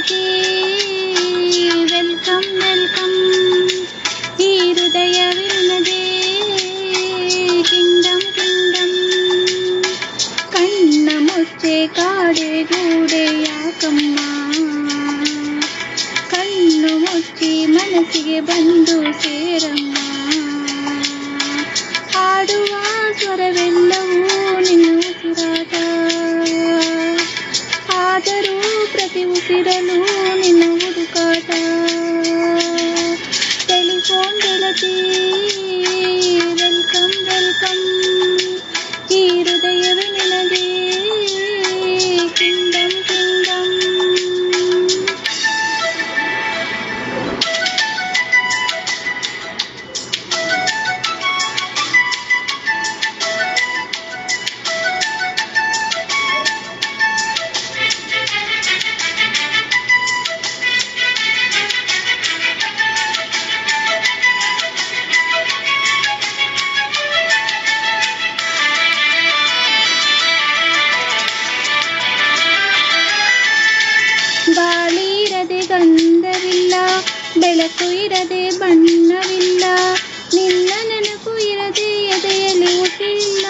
ಗೆಳತಿ welcome welcome. ಈ ಹೃದಯವಿಲ್ಲದೆ Kingdom Kingdom. ಕಣ್ಣ ಮುಚ್ಚೆ ಕಾಡೆ ಗೂಡೆ ಯಾಕಮ್ಮ, ಕಣ್ಣು ಮುಚ್ಚಿ ಮನಸ್ಸಿಗೆ ಬಂದು ಸೇರಮ್ಮ. ಹಾಡುವ ಸ್ವರವೆಲ್ಲವೂ ನಿನ್ನ ಉಸಿರಾಟ, ಆದರೂ ಪ್ರತಿ ಉಸಿರಲು ನಿನ್ನ ಹುಡುಕಾಟ. ಟೆಲಿಫೋನ್ ಗೆಳತಿ ವೆಲ್ಕಮ್ ವೆಲ್ಕಮ್. ಈ ಹೃದಯವೇ ನಿನಗೆ ಕಿಂಗ್ಡಮ್ ಕಿಂಗ್ಡಮ್. ಬಾಳಿ ಇರದೆ ಗಂಧವಿಲ್ಲ, ಬೆಳಕು ಇರದೆ ಬಣ್ಣವಿಲ್ಲ, ನಿನ್ನ ನೆನಪು ಇರದೆ ಎದೆಯಲ್ಲಿ ಉಸಿರಿಲ್ಲ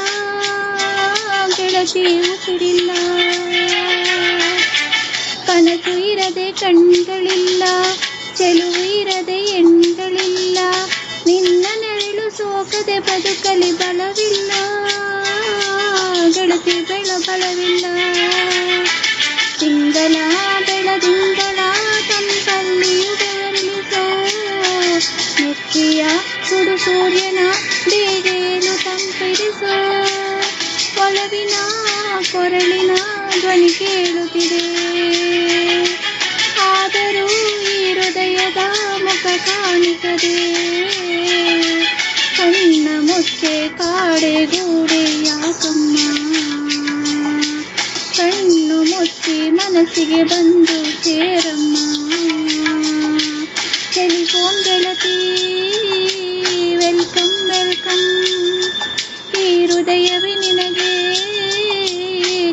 ಗೆಳತಿ ಉಸಿರಿಲ್ಲ. ಕನಸು ಇರದೆ ಕಣ್ಗಳಿಲ್ಲ, ಚೆಲುವು ಇರದೆ ಎಣ್ಗಳಿಲ್ಲ, ನಿನ್ನ ನೆರಳು ಸೋಕದೆ ಬದುಕಲಿ ಬಲವಿಲ್ಲ ಗೆಳತಿ ಬಲವಿಲ್ಲ. ತಿಂಗಳ ಬೆಳದಿಂಗಳ ತಂಪಲ್ಲಿಯು ಬೆವರಿಸೋ, ನೆತ್ತಿಯ ಸುಡು ಸೂರ್ಯನ ಬೇಗೇನು ತಂಪಿರಿಸೋ. ಒಲವಿನ ಕೊರಳಿನ ಧ್ವನಿ ಕೇಳುತ್ತಿದೆ, ಆದರೂ ಈ ಹೃದಯದ ಮುಖ ಕಾಣಿಸದೆ. ಕಣ್ಣ ಮುಚ್ಚೆ ಕಾಡೆ ಗೂಡೆ ಯಾಕಮ್ಮ, ಕಣ್ಣು ಮುಚ್ಚಿ ಮನಸ್ಸಿಗೆ ಬಂದು ಸೇರಮ್ಮ. ಟೆಲಿಫೋನ್ ಗೆಳತಿ ವೆಲ್ಕಮ್ ವೆಲ್ಕಮ್. ಈ ಹೃದಯವೇ ನಿನಗೆ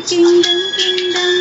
ಕಿಂಗ್ಡಮ್ ಕಿಂಗ್ಡಮ್.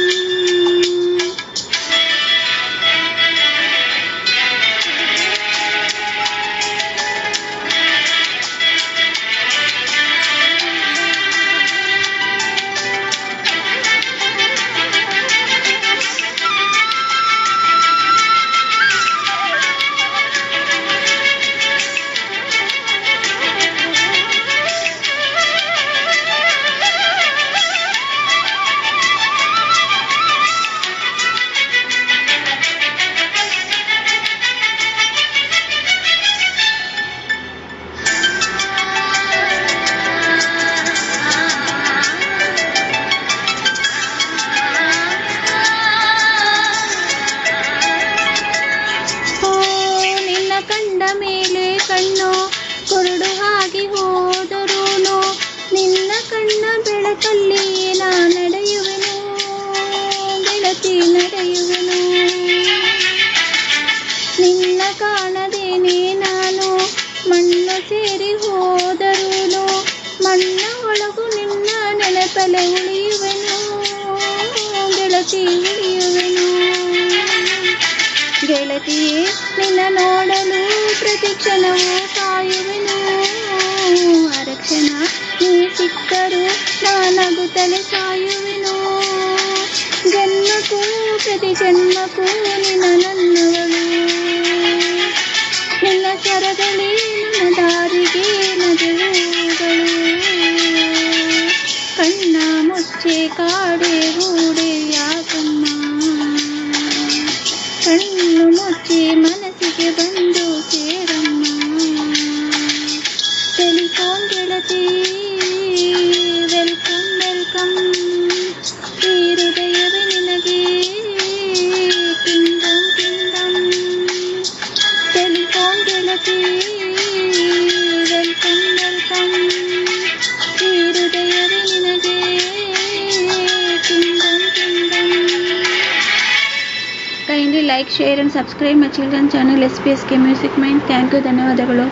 ಮೇಲೆ ಕಣ್ಣು ಕುರುಡು ಆಗಿ ಹೋದರೂನು, ನಿನ್ನ ಕಣ್ಣ ಬೆಳಕಲ್ಲಿ ನಾ ನಡೆಯುವೆನು ಗೆಳತಿ ನಡೆಯುವೆನು. ನಿನ್ನ ಕಾಣದೇನೆ ನಾನು ಮಣ್ಣು ಸೇರಿ ಹೋದರೂನು, ಮಣ್ಣ ಒಳಗು ನಿನ್ನ ನೆನಪಲೆ ಉಳಿಯುವೆನು ಗೆಳತಿ ಉಳಿಯುವೆನು. ಗೆಳತಿಯೇ ನಿನ್ನ ನೋಡಲು ಪ್ರತಿ ಕ್ಷಣವೂ ಕಾಯುವೆನು, ಅರಕ್ಷಣ ನೀ ಸಿಕ್ಕರು ನಾನಗುತ್ತಲೇ ಸಾಯುವೆನು. ಜನ್ಮಕ್ಕೂ ಪ್ರತಿ ಜನ್ಮಕ್ಕೂ ನಿನ್ನ ನನ್ನವಳು, ನಿನ್ನ ಸ್ವರಗಳೇ ನನ್ನ ದಾರಿಗೆ ನದಿರುಗಳು. ಕಣ್ಣ ಮುಚ್ಚೆ ಕಾಡೆ ಗೂಡೆ ಯಾಕಮ್ಮ, ಕಣ್ಣು ಮುಚ್ಚಿ ಮನಸ್ಸಿಗೆ ಬಂದು ಸೇರಮ್ಮ. ಟೆಲಿಫೋನ್ ಗೆಳತಿ ವೆಲ್ಕಮ್ ವೆಲ್ಕಮ್. ಈ ಹೃದಯವೇ ನಿನಗೆ ಕಿಂಗ್ಡಮ್ ಕಿಂಗ್ಡಮ್. ಟೆಲಿಫೋನ್ ಗೆಳತಿ ವೆಲ್ಕಮ್ ವೆಲ್ಕಮ್. ಈ ಹೃದಯವೇ ನಿನಗೆ Kingdom Kingdom. Kindly like, share and subscribe my children's channel SPSK Music Mind. Thank you. ಧನ್ಯವಾದಗಳು.